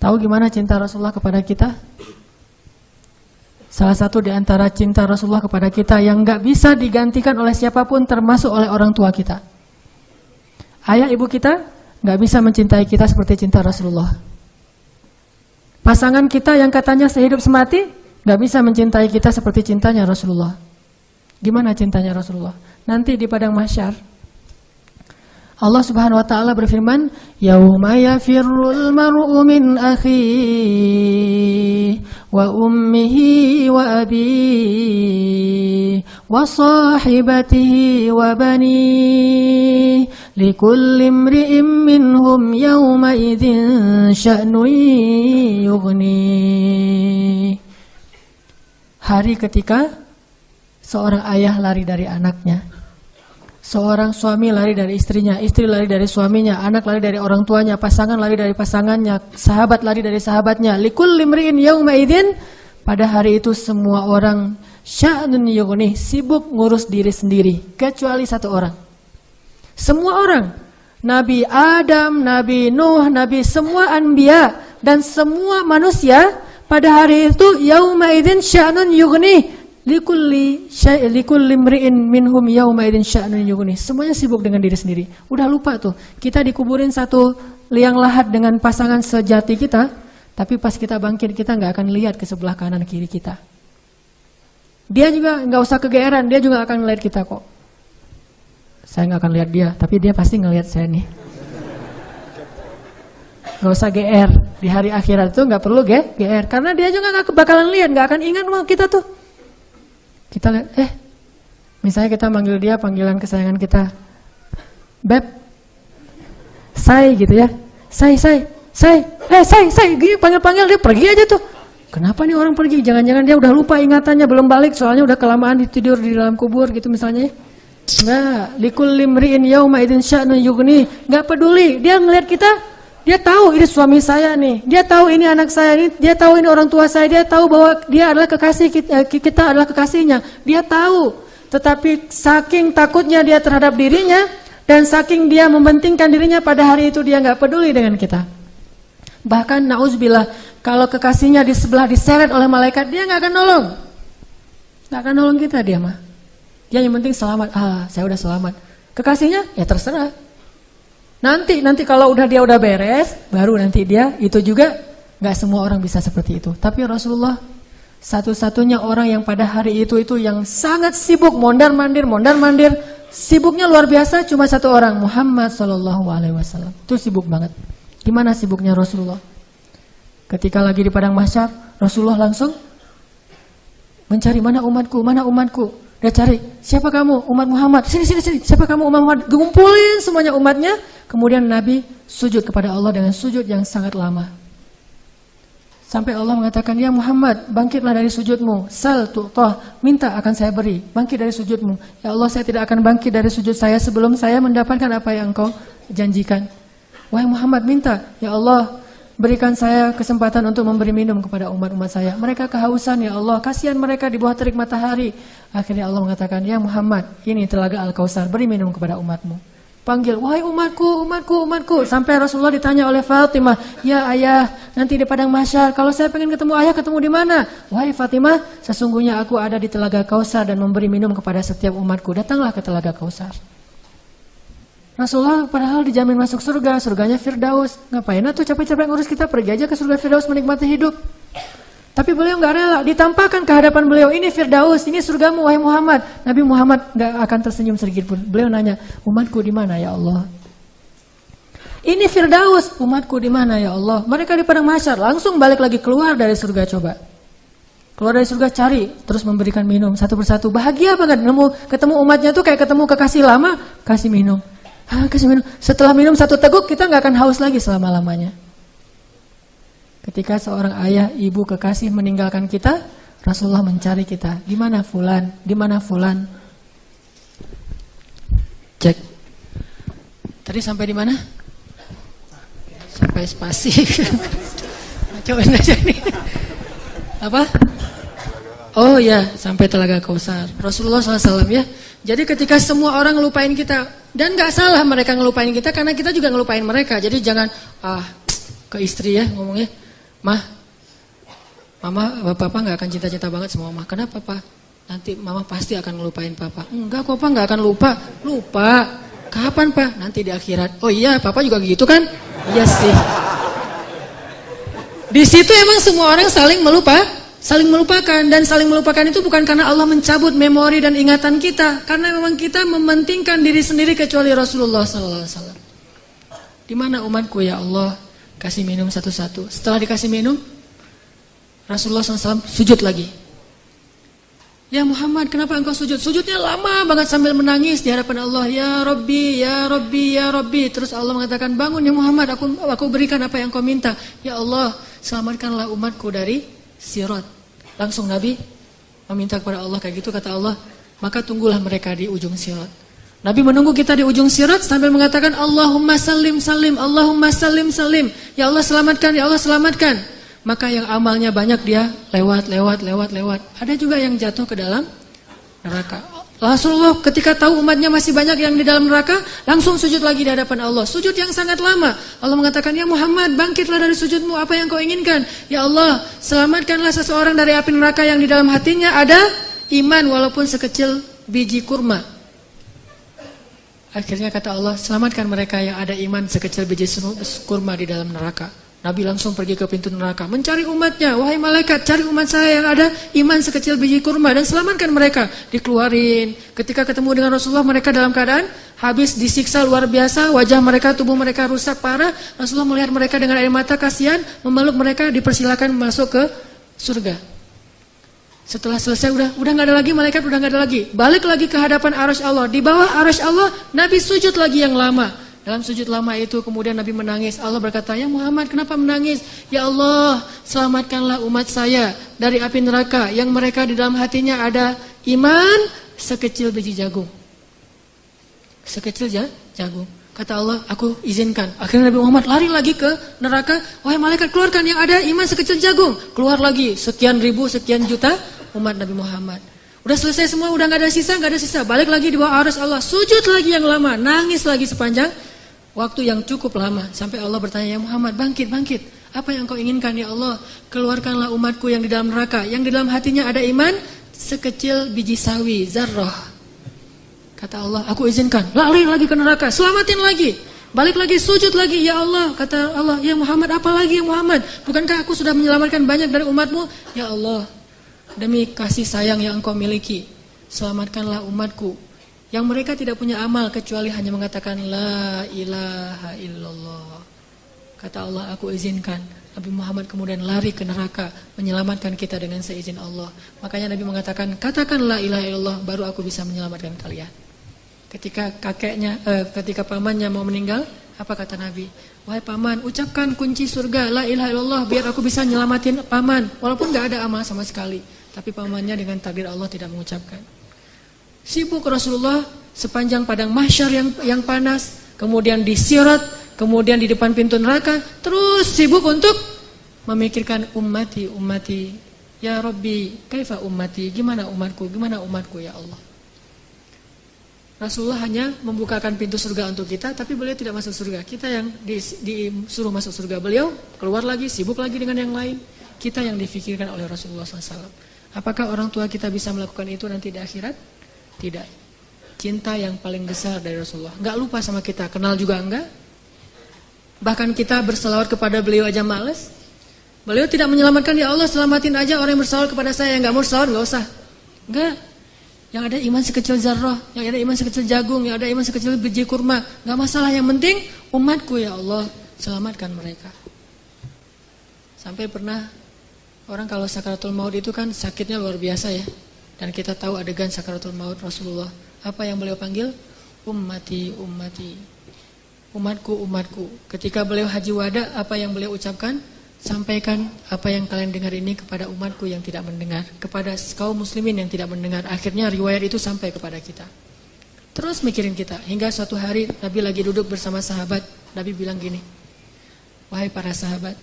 Tahu gimana cinta Rasulullah kepada kita? Salah satu di antara cinta Rasulullah kepada kita yang gak bisa digantikan oleh siapapun, termasuk oleh orang tua kita. Ayah ibu kita gak bisa mencintai kita seperti cinta Rasulullah. Pasangan kita yang katanya sehidup semati gak bisa mencintai kita seperti cintanya Rasulullah. Gimana cintanya Rasulullah? Nanti di padang mahsyar Allah Subhanahu wa taala berfirman, "Yauma yafirrul mar'u min akhihi wa ummihi wa abihi wa sahibatihi wa banihi likulli imri'in minhum yawma idzin sya'nun yughni." Hari ketika seorang ayah lari dari anaknya, seorang suami lari dari istrinya, istri lari dari suaminya, anak lari dari orang tuanya, pasangan lari dari pasangannya, sahabat lari dari sahabatnya. Likulli imri'in yauma idzin, pada hari itu semua orang sya'nun yughni, sibuk ngurus diri sendiri, kecuali satu orang. Semua orang, Nabi Adam, Nabi Nuh, Nabi semua anbiya dan semua manusia pada hari itu yauma idzin sya'nun yughni. Likulli imri'in minhum yawma idzin sya'nun yughni. Semuanya sibuk dengan diri sendiri. Udah lupa tuh. Kita dikuburin satu liang lahat dengan pasangan sejati kita, tapi pas kita bangkit kita nggak akan lihat ke sebelah kanan kiri kita. Dia juga nggak usah kegeeran, dia juga akan ngelihat kita kok. Saya nggak akan lihat dia, tapi dia pasti ngelihat saya nih. Nggak usah GR. Di hari akhirat itu nggak perlu GR, karena dia juga nggak bakalan lihat, nggak akan ingat sama kita tuh. Kita lihat, misalnya kita manggil dia panggilan kesayangan kita, Beb, Say gitu ya, Say, gini panggil-panggil dia pergi aja tuh. Kenapa nih orang pergi? Jangan-jangan dia udah lupa ingatannya, belum balik, soalnya udah kelamaan tidur di dalam kubur gitu misalnya. Enggak, likulli imri'in yauma idzin sya'nun yughni, nggak peduli, dia ngelihat kita. Dia tahu ini suami saya nih, dia tahu ini anak saya nih, dia tahu ini orang tua saya, dia tahu bahwa dia adalah kekasih kita adalah kekasihnya. Dia tahu, tetapi saking takutnya dia terhadap dirinya dan saking dia mementingkan dirinya pada hari itu dia nggak peduli dengan kita. Bahkan na'udzubillah, kalau kekasihnya di sebelah diseret oleh malaikat, dia nggak akan nolong kita dia mah. Dia yang penting selamat. Saya udah selamat. Kekasihnya ya terserah. Nanti kalau dia udah beres, baru nanti dia itu juga nggak semua orang bisa seperti itu. Tapi Rasulullah satu-satunya orang yang pada hari itu yang sangat sibuk mondar-mandir, sibuknya luar biasa cuma satu orang, Muhammad SAW. Itu sibuk banget. Gimana sibuknya Rasulullah? Ketika lagi di padang mahsyar, Rasulullah langsung mencari mana umatku. Dia cari, siapa kamu? Umat Muhammad. Sini. Siapa kamu? Umat Muhammad. Kumpulin semuanya umatnya. Kemudian Nabi sujud kepada Allah dengan sujud yang sangat lama. Sampai Allah mengatakan, ya Muhammad, bangkitlah dari sujudmu. Sal tu'tah, minta akan saya beri. Bangkit dari sujudmu. Ya Allah, saya tidak akan bangkit dari sujud saya sebelum saya mendapatkan apa yang engkau janjikan. Wahai Muhammad, minta. Ya Allah, berikan saya kesempatan untuk memberi minum kepada umat-umat saya. Mereka kehausan ya Allah, kasihan mereka di bawah terik matahari. Akhirnya Allah mengatakan, ya Muhammad, ini telaga Al-Kautsar, beri minum kepada umatmu. Panggil, wahai umatku. Sampai Rasulullah ditanya oleh Fatimah, ya ayah, nanti di padang mahsyar, kalau saya pengen ketemu ayah, ketemu di mana? Wahai Fatimah, sesungguhnya aku ada di telaga Kautsar dan memberi minum kepada setiap umatku. Datanglah ke telaga Kautsar. Rasulullah padahal dijamin masuk surga, surganya Firdaus. Ngapain tuh capek-capek ngurus kita, pergi aja ke surga Firdaus menikmati hidup. Tapi beliau nggak rela, ditampakkan ke hadapan beliau, ini Firdaus, ini surgamu wahai Muhammad. Nabi Muhammad nggak akan tersenyum sedikit pun. Beliau nanya, umatku di mana ya Allah? Ini Firdaus, umatku di mana ya Allah? Mereka di padang mahsyar, langsung balik lagi keluar dari surga coba. Keluar dari surga cari, terus memberikan minum satu persatu. Bahagia banget, ketemu umatnya tuh kayak ketemu kekasih lama, kasih minum. Kasih minum. Setelah minum satu teguk kita nggak akan haus lagi selama-lamanya. Ketika seorang ayah, ibu, kekasih meninggalkan kita, Rasulullah mencari kita. Di mana fulan? Di mana fulan? Cek. Tadi sampai di mana? Sampai spasi. Cobain aja nih. Apa? Oh ya, sampai telaga Kautsar. Rasulullah SAW ya. Jadi ketika semua orang ngelupain kita, dan gak salah mereka ngelupain kita karena kita juga ngelupain mereka. Jadi jangan ke istri ya ngomongnya, Mah, Mama, Papa nggak akan cinta-cinta banget sama Mama. Kenapa, Pak? Nanti Mama pasti akan ngelupain Papa. Enggak kok, Pak, nggak akan lupa. Lupa. Kapan, Pak? Nanti di akhirat. Oh iya, Papa juga gitu kan? Iya sih. Di situ emang semua orang saling melupakan, dan saling melupakan itu bukan karena Allah mencabut memori dan ingatan kita, karena memang kita mementingkan diri sendiri kecuali Rasulullah SAW. Di mana umatku ya Allah? Kasih minum satu-satu. Setelah dikasih minum, Rasulullah SAW sujud lagi. Ya Muhammad, kenapa engkau sujud? Sujudnya lama banget sambil menangis di hadapan Allah. Ya Rabbi, ya Rabbi, ya Rabbi. Terus Allah mengatakan, bangun ya Muhammad, aku berikan apa yang kau minta. Ya Allah, selamatkanlah umatku dari sirat. Langsung Nabi meminta kepada Allah kayak gitu, kata Allah, maka tunggulah mereka di ujung sirat. Nabi menunggu kita di ujung sirat sambil mengatakan, Allahumma salim salim, Allahumma salim salim. Ya Allah selamatkan, ya Allah selamatkan. Maka yang amalnya banyak dia lewat. Ada juga yang jatuh ke dalam neraka. Rasulullah ketika tahu umatnya masih banyak yang di dalam neraka, langsung sujud lagi di hadapan Allah. Sujud yang sangat lama. Allah mengatakan, ya Muhammad, bangkitlah dari sujudmu, apa yang kau inginkan? Ya Allah, selamatkanlah seseorang dari api neraka yang di dalam hatinya ada iman walaupun sekecil biji kurma. Akhirnya kata Allah, selamatkan mereka yang ada iman sekecil biji kurma di dalam neraka. Nabi langsung pergi ke pintu neraka, mencari umatnya. Wahai malaikat, cari umat saya yang ada iman sekecil biji kurma dan selamatkan mereka. Dikeluarin. Ketika ketemu dengan Rasulullah, mereka dalam keadaan habis disiksa luar biasa. Wajah mereka, tubuh mereka rusak parah. Rasulullah melihat mereka dengan air mata kasihan, memeluk mereka, dipersilakan masuk ke surga. Setelah selesai, udah nggak ada lagi malaikat, udah nggak ada lagi. Balik lagi ke hadapan arasy Allah. Di bawah arasy Allah, Nabi sujud lagi yang lama. Dalam sujud lama itu kemudian Nabi menangis. Allah berkata, ya Muhammad, kenapa menangis? Ya Allah, selamatkanlah umat saya dari api neraka yang mereka di dalam hatinya ada iman sekecil biji jagung. Sekecil jagung. Kata Allah, aku izinkan. Akhirnya Nabi Muhammad lari lagi ke neraka. Wahai malaikat, keluarkan yang ada iman sekecil jagung. Keluar lagi sekian ribu, sekian juta umat Nabi Muhammad. Udah selesai semua, udah nggak ada sisa. Balik lagi di bawah arasy Allah. Sujud lagi yang lama, nangis lagi sepanjang waktu yang cukup lama. Sampai Allah bertanya, ya Muhammad, bangkit. Apa yang kau inginkan ya Allah? Keluarkanlah umatku yang di dalam neraka, yang di dalam hatinya ada iman sekecil biji sawi, zarrah. Kata Allah, aku izinkan. Lari lagi ke neraka, selamatin lagi. Balik lagi, sujud lagi, ya Allah. Kata Allah, ya Muhammad, apa lagi ya Muhammad? Bukankah aku sudah menyelamatkan banyak dari umatmu? Ya Allah, demi kasih sayang yang engkau miliki, selamatkanlah umatku yang mereka tidak punya amal kecuali hanya mengatakan la ilaha illallah. Kata Allah, aku izinkan. Nabi Muhammad kemudian lari ke neraka, menyelamatkan kita dengan seizin Allah. Makanya Nabi mengatakan, katakan la ilaha illallah, baru aku bisa menyelamatkan kalian. Ketika ketika pamannya mau meninggal, apa kata Nabi? Wahai paman, ucapkan kunci surga, la ilaha illallah, biar aku bisa nyelamatin paman. Walaupun gak ada amal sama sekali, tapi pamannya dengan takdir Allah tidak mengucapkan. Sibuk Rasulullah sepanjang padang mahsyar yang panas, kemudian di sirat, kemudian di depan pintu neraka, terus sibuk untuk memikirkan ummati, ya Rabbi, kaifa ummati, gimana umatku ya Allah. Rasulullah hanya membukakan pintu surga untuk kita, tapi beliau tidak masuk surga. Kita yang disuruh masuk surga, beliau keluar lagi, sibuk lagi dengan yang lain. Kita yang difikirkan oleh Rasulullah SAW. Apakah orang tua kita bisa melakukan itu nanti di akhirat? Tidak. Cinta yang paling besar dari Rasulullah. Enggak lupa sama kita, kenal juga enggak. Bahkan kita berselawat kepada beliau aja males. Beliau tidak menyelamatkan, ya Allah selamatin aja orang yang berselawat kepada saya. Yang enggak mau berselawat enggak usah. Enggak. Yang ada iman sekecil zarrah, yang ada iman sekecil jagung, yang ada iman sekecil biji kurma, enggak masalah, yang penting umatku ya Allah, selamatkan mereka. Sampai pernah orang kalau sakaratul maut itu kan sakitnya luar biasa ya. Dan kita tahu adegan sakaratul maut Rasulullah. Apa yang beliau panggil? Ummati. Umatku. Ketika beliau haji wada, apa yang beliau ucapkan? Sampaikan apa yang kalian dengar ini kepada umatku yang tidak mendengar, kepada kaum muslimin yang tidak mendengar. Akhirnya riwayat itu sampai kepada kita. Terus mikirin kita. Hingga suatu hari Nabi lagi duduk bersama sahabat. Nabi bilang gini, wahai para sahabat,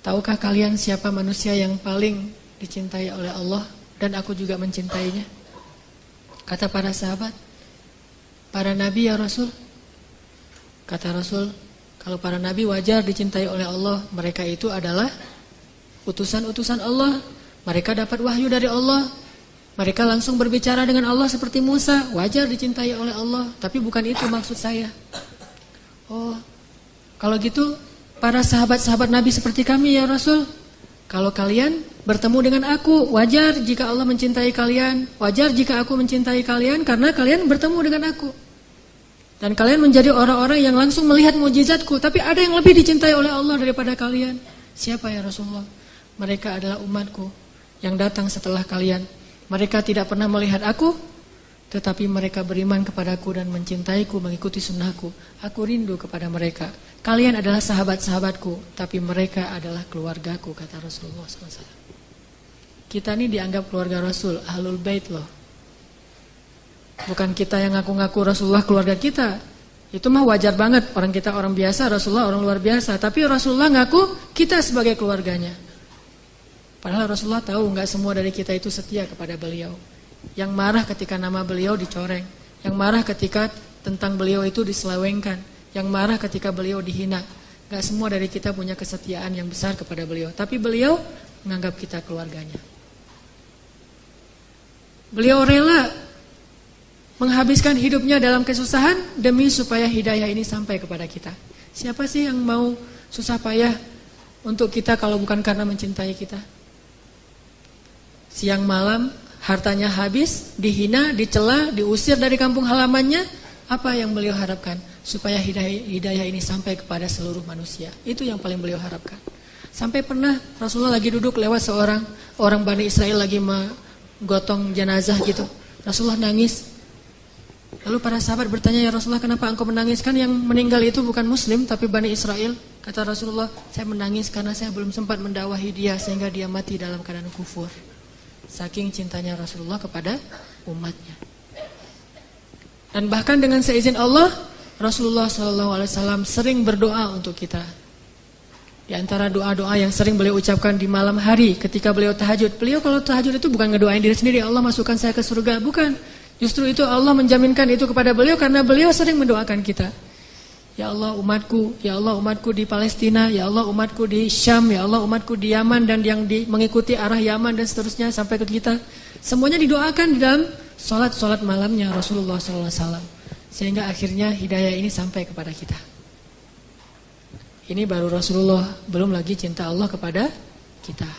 tahukah kalian siapa manusia yang paling dicintai oleh Allah? Dan aku juga mencintainya. Kata para sahabat, para nabi ya Rasul. Kata Rasul, Kalau para nabi wajar dicintai oleh Allah, mereka itu adalah utusan-utusan Allah. Mereka dapat wahyu dari Allah. Mereka langsung berbicara dengan Allah seperti Musa, wajar dicintai oleh Allah. Tapi bukan itu maksud saya. Oh, kalau gitu para sahabat-sahabat Nabi seperti kami ya Rasul. Kalau kalian bertemu dengan aku, wajar jika Allah mencintai kalian. Wajar jika aku mencintai kalian karena kalian bertemu dengan aku. Dan kalian menjadi orang-orang yang langsung melihat mukjizatku. Tapi ada yang lebih dicintai oleh Allah daripada kalian. Siapa ya Rasulullah? Mereka adalah umatku yang datang setelah kalian. Mereka tidak pernah melihat aku, tetapi mereka beriman kepadaku dan mencintaiku, mengikuti sunnahku. Aku rindu kepada mereka. Kalian adalah sahabat-sahabatku, tapi mereka adalah keluargaku, kata Rasulullah SAW. Kita ini dianggap keluarga Rasul, Ahlul Bait loh. Bukan kita yang ngaku-ngaku Rasulullah keluarga kita. Itu mah wajar banget, orang kita orang biasa, Rasulullah orang luar biasa. Tapi Rasulullah ngaku kita sebagai keluarganya. Padahal Rasulullah tahu nggak semua dari kita itu setia kepada beliau. Yang marah ketika nama beliau dicoreng, yang marah ketika tentang beliau itu diselewengkan, yang marah ketika beliau dihina. Nggak semua dari kita punya kesetiaan yang besar kepada beliau. Tapi beliau menganggap kita keluarganya. Beliau rela menghabiskan hidupnya dalam kesusahan demi supaya hidayah ini sampai kepada kita. Siapa sih yang mau susah payah untuk kita kalau bukan karena mencintai kita? Siang malam hartanya habis, dihina, dicela, diusir dari kampung halamannya. Apa yang beliau harapkan? Supaya hidayah ini sampai kepada seluruh manusia. Itu yang paling beliau harapkan. Sampai pernah Rasulullah lagi duduk lewat orang Bani Israel lagi menggotong jenazah gitu. Rasulullah nangis. Lalu para sahabat bertanya, ya Rasulullah, kenapa engkau menangis? Kan yang meninggal itu bukan muslim tapi Bani Israel. Kata Rasulullah, saya menangis karena saya belum sempat mendakwahi dia sehingga dia mati dalam keadaan kufur. Saking cintanya Rasulullah kepada umatnya. Dan bahkan dengan seizin Allah, Rasulullah SAW sering berdoa untuk kita. Di antara doa-doa yang sering beliau ucapkan di malam hari ketika beliau tahajud. Beliau kalau tahajud itu bukan ngedoain diri sendiri, Allah masukkan saya ke surga, bukan. Justru itu Allah menjaminkan itu kepada beliau karena beliau sering mendoakan kita. Ya Allah umatku di Palestina, ya Allah umatku di Syam, ya Allah umatku di Yaman dan yang mengikuti arah Yaman dan seterusnya sampai ke kita. Semuanya didoakan di dalam solat malamnya Rasulullah SAW. Sehingga akhirnya hidayah ini sampai kepada kita. Ini baru Rasulullah, belum lagi cinta Allah kepada kita.